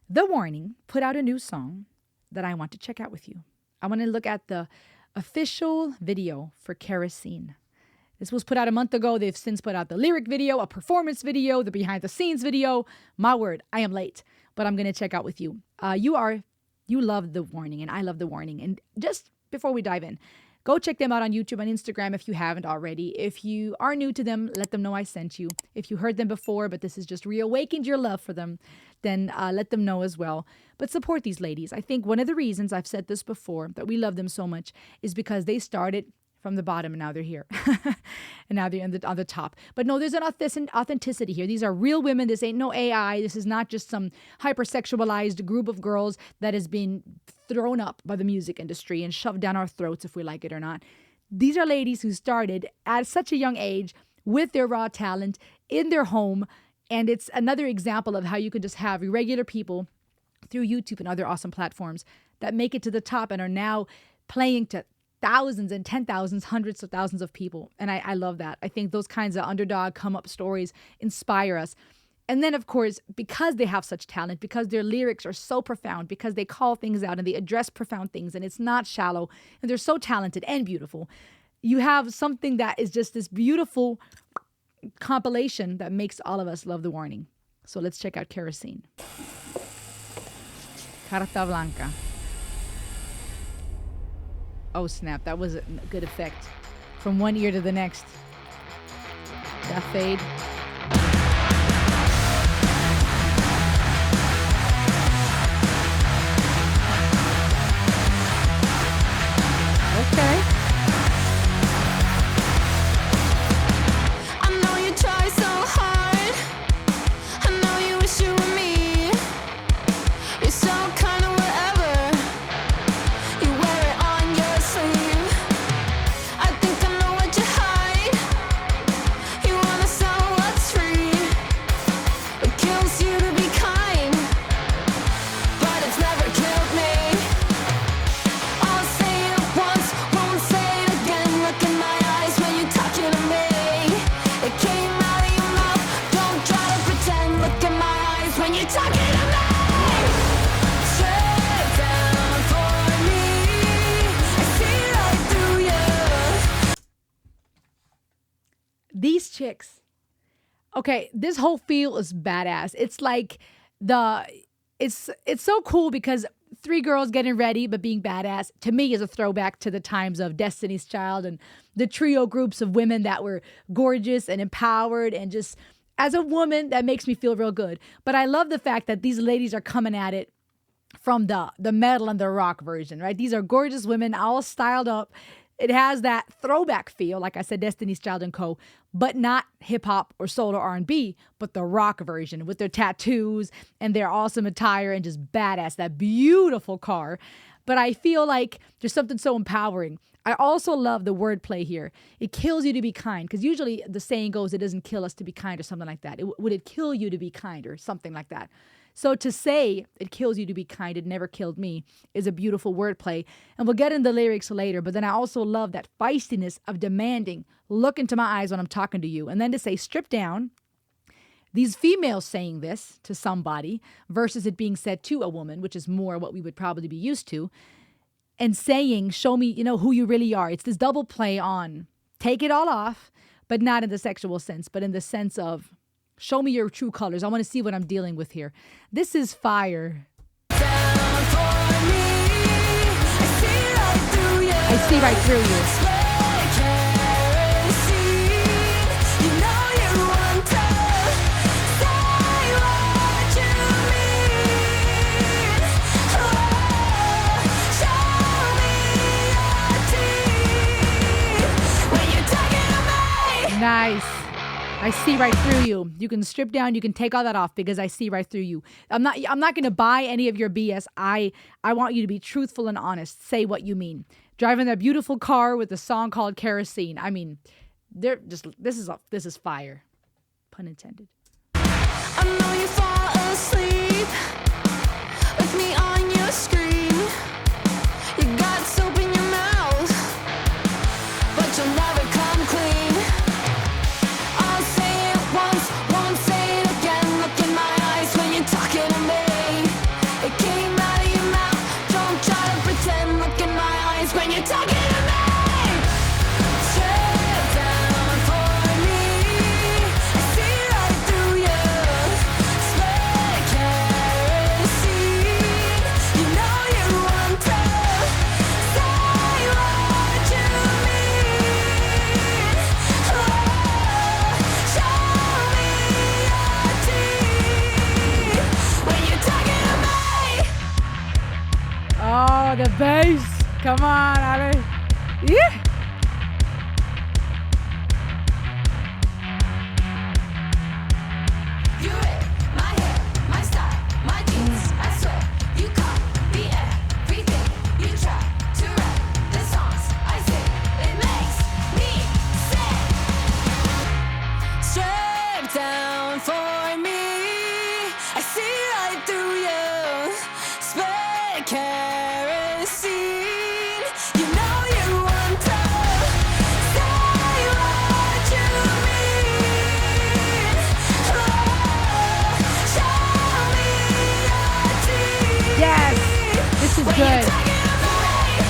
The Warning put out a new song that I want to check out with you. I want to look at the official video for Kerosene. This was put out a month ago. They've since put out the lyric video, a performance video, the behind the scenes video. My word, I am late, but I'm going to check out with you. You love The Warning, and I love The Warning. And just before we dive in, go check them out on YouTube and Instagram if you haven't already. If you are new to them, let them know I sent you. If you heard them before, but this has just reawakened your love for them, then let them know as well. But support these ladies. I think one of the reasons, I've said this before, that we love them so much is because they started from the bottom and now they're here. And now they're on the top. But no, there's an authenticity here. These are real women. This ain't no AI. This is not just some hypersexualized group of girls that has been thrown up by the music industry and shoved down our throats if we like it or not. These are ladies who started at such a young age with their raw talent in their home. And it's another example of how you can just have irregular people through YouTube and other awesome platforms that make it to the top and are now playing to thousands and 10,000s, hundreds of thousands of people. And I love that. I think those kinds of underdog come up stories inspire us. And then, of course, because they have such talent, because their lyrics are so profound, because they call things out and they address profound things and it's not shallow and they're so talented and beautiful, you have something that is just this beautiful compilation that makes all of us love The Warning. So let's check out Kerosene. Carta Blanca. Oh, snap. That was a good effect. From one ear to the next. That fade. Okay. I know you try so hard. I know you wish you were me. You're so kind of whatever. You wear it on your sleeve. I think I know what you hide. You wanna sell what's free. It kills you to be kind, but it's never killed me. I'll say it once, won't say it again. Look in my eyes when you're talking to me. It came out of your mouth, don't try to pretend. Look in my eyes when you're talking to me. Straight down for me, I see right through you. These chicks. Okay, this whole feel is badass. It's like it's so cool because three girls getting ready but being badass to me is a throwback to the times of Destiny's Child and the trio groups of women that were gorgeous and empowered, and just as a woman that makes me feel real good. But I love the fact that these ladies are coming at it from the metal and the rock version, right? These are gorgeous women, all styled up. It has that throwback feel, like I said, Destiny's Child and Co., but not hip hop or soul or R&B, but the rock version with their tattoos and their awesome attire and just badass, that beautiful car. But I feel like there's something so empowering. I also love the wordplay here. It kills you to be kind, because usually the saying goes, it doesn't kill us to be kind or something like that. Would it kill you to be kind or something like that? So to say it kills you to be kind, it never killed me, is a beautiful wordplay. And we'll get into the lyrics later, but then I also love that feistiness of demanding, look into my eyes when I'm talking to you. And then to say strip down, these females saying this to somebody versus it being said to a woman, which is more what we would probably be used to, and saying, show me, who you really are. It's this double play on take it all off, but not in the sexual sense, but in the sense of show me your true colors. I want to see what I'm dealing with here. This is fire. I see right through you. Nice. I see right through you. You can strip down, you can take all that off because I see right through you. I'm not going to buy any of your BS. I want you to be truthful and honest. Say what you mean. Driving that beautiful car with a song called Kerosene. I mean, they're just this is fire. Pun intended. I know you fall asleep with me on your screen. You got soap in your mouth, but you'll never come clean. I'll say it once, won't say it again. Look in my eyes when you're talking to me. Oh, the bass. Come on, Ali. Yeah. You rip my hair, my style, my jeans. I swear you copy everything. You try to write the songs I sing. It makes me sick. Straight down for me. I see right through you. Spit kerosene. You know you want to say what you mean. Oh, show me your teeth. Yes. This is When good. you're talking about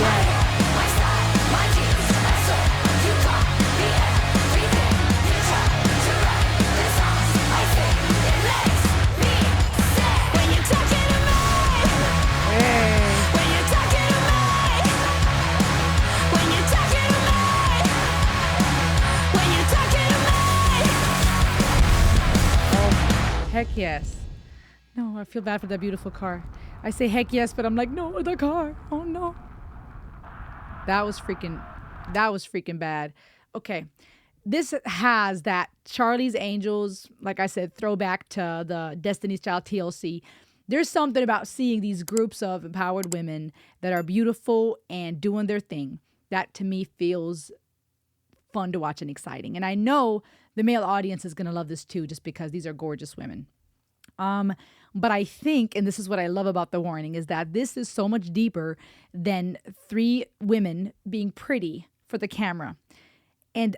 my hair, my style, my jeans. I swear you copy everything. You try to write the songs I sing. It makes me sick. When you're talking to me. Hey. When you're talking to me. When you're talking to me. When you're talking to me. Oh, heck yes. No, I feel bad for that beautiful car. I say heck yes, but I'm like, no, the car. Oh no. That was freaking bad. Okay. This has that Charlie's Angels, like I said, throwback to the Destiny's Child TLC. There's something about seeing these groups of empowered women that are beautiful and doing their thing that to me feels fun to watch and exciting. And I know the male audience is going to love this too, just because these are gorgeous women. But I think, and this is what I love about The Warning, is that this is so much deeper than three women being pretty for the camera. And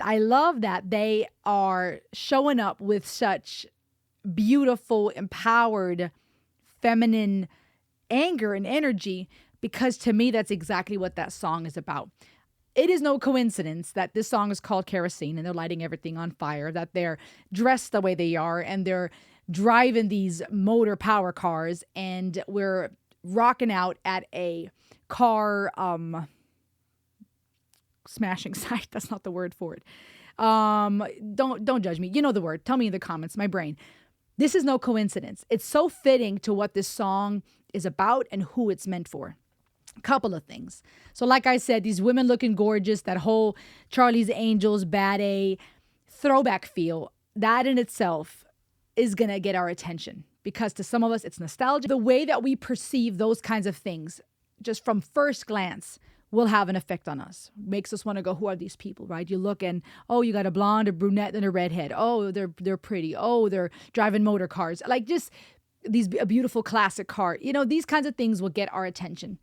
I love that they are showing up with such beautiful, empowered, feminine anger and energy, because to me, that's exactly what that song is about. It is no coincidence that this song is called Kerosene and they're lighting everything on fire, that they're dressed the way they are and they're driving these motor power cars, and we're rocking out at a car smashing site. That's not the word for it. Don't judge me. You know the word. Tell me in the comments. My brain. This is no coincidence. It's so fitting to what this song is about and who it's meant for. A couple of things. So like I said, these women looking gorgeous, that whole Charlie's Angels, Bad A throwback feel, that in itself is going to get our attention, because to some of us, it's nostalgia. The way that we perceive those kinds of things, just from first glance, will have an effect on us. Makes us want to go, who are these people, right? You look and, oh, you got a blonde, a brunette, and a redhead. Oh, they're pretty. Oh, they're driving motor cars. Like just a beautiful classic car. You know, these kinds of things will get our attention.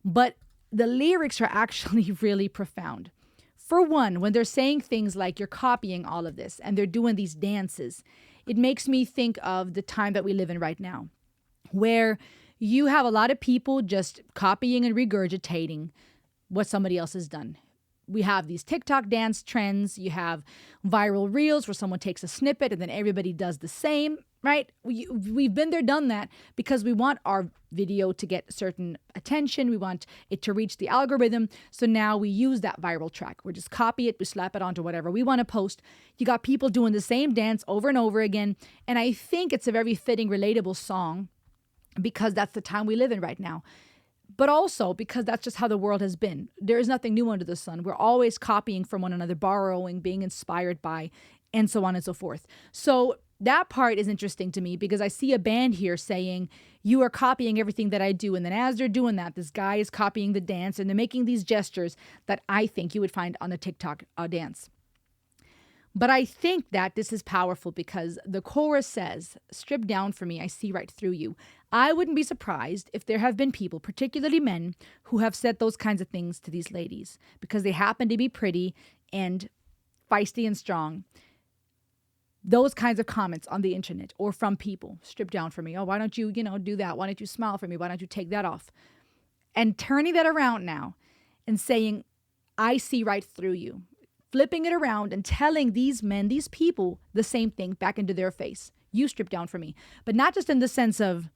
But the lyrics are actually really profound. For one, when they're saying things like you're copying all of this and they're doing these dances, it makes me think of the time that we live in right now, where you have a lot of people just copying and regurgitating what somebody else has done. We have these TikTok dance trends. You have viral reels where someone takes a snippet and then everybody does the same, right? We've been there, done that, because we want our video to get certain attention. We want it to reach the algorithm. So now we use that viral track. We just copy it. We slap it onto whatever we want to post. You got people doing the same dance over and over again. And I think it's a very fitting, relatable song, because that's the time we live in right now. But also because that's just how the world has been. There is nothing new under the sun. We're always copying from one another, borrowing, being inspired by, and so on and so forth. So that part is interesting to me, because I see a band here saying, you are copying everything that I do. And then as they're doing that, this guy is copying the dance and they're making these gestures that I think you would find on a TikTok dance. But I think that this is powerful because the chorus says, strip down for me, I see right through you. I wouldn't be surprised if there have been people, particularly men, who have said those kinds of things to these ladies because they happen to be pretty and feisty and strong. Those kinds of comments on the internet or from people, strip down for me. Oh, why don't you, do that? Why don't you smile for me? Why don't you take that off? And turning that around now and saying, I see right through you. Flipping it around and telling these men, these people, the same thing back into their face. You strip down for me. But not just in the sense of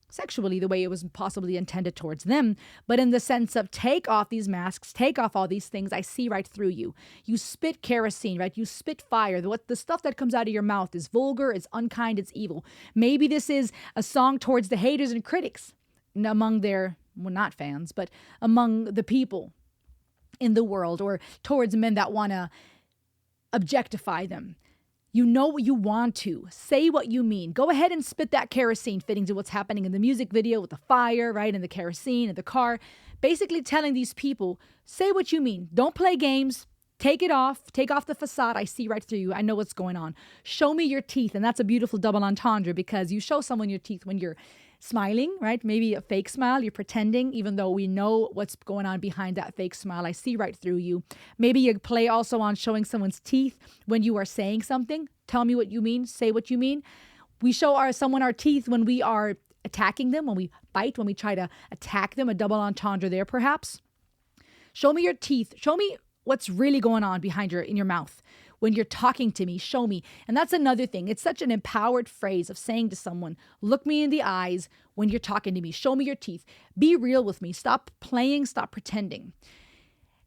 sexually, the way it was possibly intended towards them, but in the sense of take off these masks, take off all these things. I see right through you. You spit kerosene, right? You spit fire. The stuff that comes out of your mouth is vulgar, it's unkind, it's evil. Maybe this is a song towards the haters and critics among their well, not fans, but among the people in the world, or towards men that want to objectify them. You know what you want to. Say what you mean. Go ahead and spit that kerosene, fitting to what's happening in the music video with the fire, right? And the kerosene in the car. Basically telling these people, say what you mean. Don't play games. Take it off. Take off the facade. I see right through you. I know what's going on. Show me your teeth. And that's a beautiful double entendre, because you show someone your teeth when you're smiling, right? Maybe a fake smile. You're pretending, even though we know what's going on behind that fake smile. I see right through you. Maybe you play also on showing someone's teeth when you are saying something. Tell me what you mean. Say what you mean. We show someone our teeth when we are attacking them, when we bite, when we try to attack them. A double entendre there, perhaps. Show me your teeth. Show me what's really going on behind in your mouth. When you're talking to me, show me. And that's another thing. It's such an empowered phrase of saying to someone, look me in the eyes when you're talking to me. Show me your teeth. Be real with me. Stop playing. Stop pretending.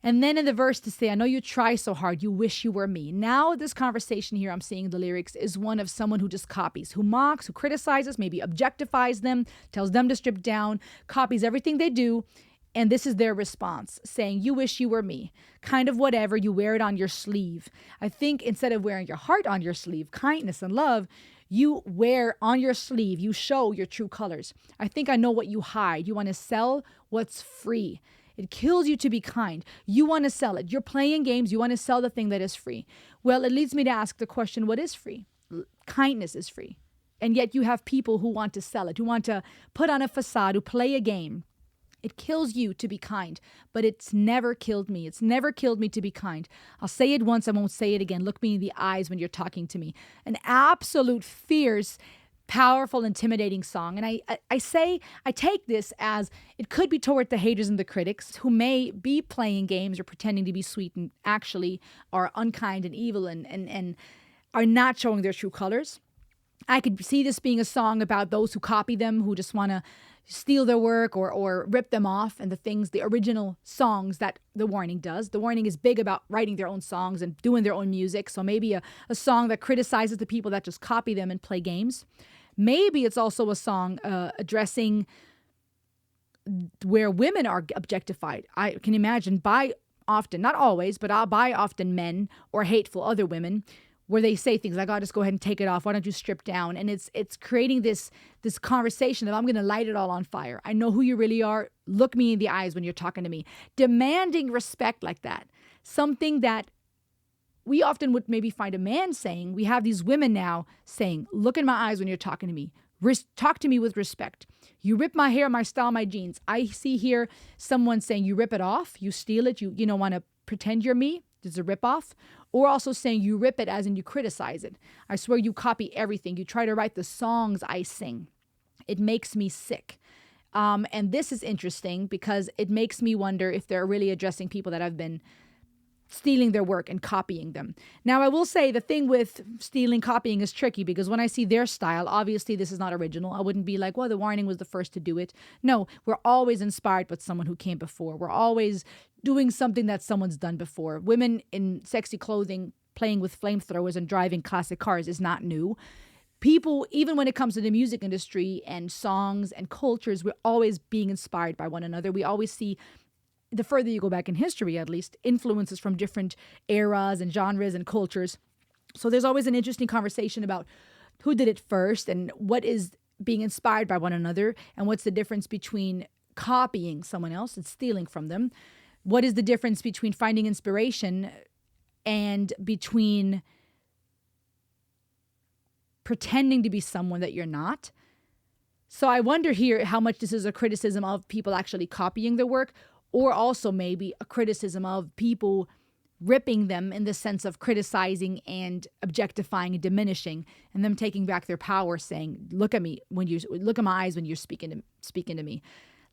And then in the verse to say, I know you try so hard. You wish you were me. Now this conversation here I'm seeing in the lyrics is one of someone who just copies, who mocks, who criticizes, maybe objectifies them, tells them to strip down, copies everything they do. And this is their response, saying, you wish you were me. Kind of whatever, you wear it on your sleeve. I think instead of wearing your heart on your sleeve, kindness and love, you wear on your sleeve, you show your true colors. I think I know what you hide. You want to sell what's free. It kills you to be kind. You want to sell it. You're playing games. You want to sell the thing that is free. Well, it leads me to ask the question, what is free? Kindness is free. And yet you have people who want to sell it, who want to put on a facade, who play a game. It kills you to be kind, but it's never killed me. It's never killed me to be kind. I'll say it once, I won't say it again. Look me in the eyes when you're talking to me. An absolute fierce, powerful, intimidating song. And I take this as it could be toward the haters and the critics who may be playing games or pretending to be sweet and actually are unkind and evil and are not showing their true colors. I could see this being a song about those who copy them, who just want to steal their work or rip them off, and the original songs that The Warning does. The Warning is big about writing their own songs and doing their own music. So maybe a song that criticizes the people that just copy them and play games. Maybe it's also a song addressing where women are objectified. I can imagine by often, not always, but by often men or hateful other women, where they say things like, oh, just go ahead and take it off. Why don't you strip down? And it's creating this conversation of, I'm going to light it all on fire. I know who you really are. Look me in the eyes when you're talking to me. Demanding respect like that. Something that we often would maybe find a man saying. We have these women now saying, look in my eyes when you're talking to me. Talk to me with respect. You rip my hair, my style, my jeans. I see here someone saying you rip it off. You steal it. You don't want to pretend you're me. It's a rip off. Or also saying you rip it as in you criticize it. I swear you copy everything. You try to write the songs I sing. It makes me sick. And this is interesting because it makes me wonder if they're really addressing people that have been stealing their work and copying them. Now, I will say the thing with stealing, copying is tricky because when I see their style, obviously this is not original. I wouldn't be like, well, The Warning was the first to do it. No, we're always inspired by someone who came before. We're always doing something that someone's done before. Women in sexy clothing playing with flamethrowers and driving classic cars is not new. People, even when it comes to the music industry and songs and cultures, we're always being inspired by one another. We always see, the further you go back in history, at least, influences from different eras and genres and cultures. So there's always an interesting conversation about who did it first and what is being inspired by one another and what's the difference between copying someone else and stealing from them. What is the difference between finding inspiration and between pretending to be someone that you're not? So I wonder here how much this is a criticism of people actually copying their work, or also maybe a criticism of people ripping them in the sense of criticizing and objectifying and diminishing, and them taking back their power, saying, look at me when you look in my eyes when you're speaking to me.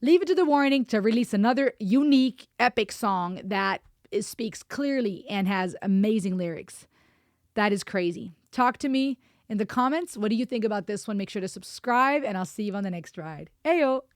Leave it to The Warning to release another unique, epic song that speaks clearly and has amazing lyrics. That is crazy. Talk to me in the comments. What do you think about this one? Make sure to subscribe, and I'll see you on the next ride. Ayo!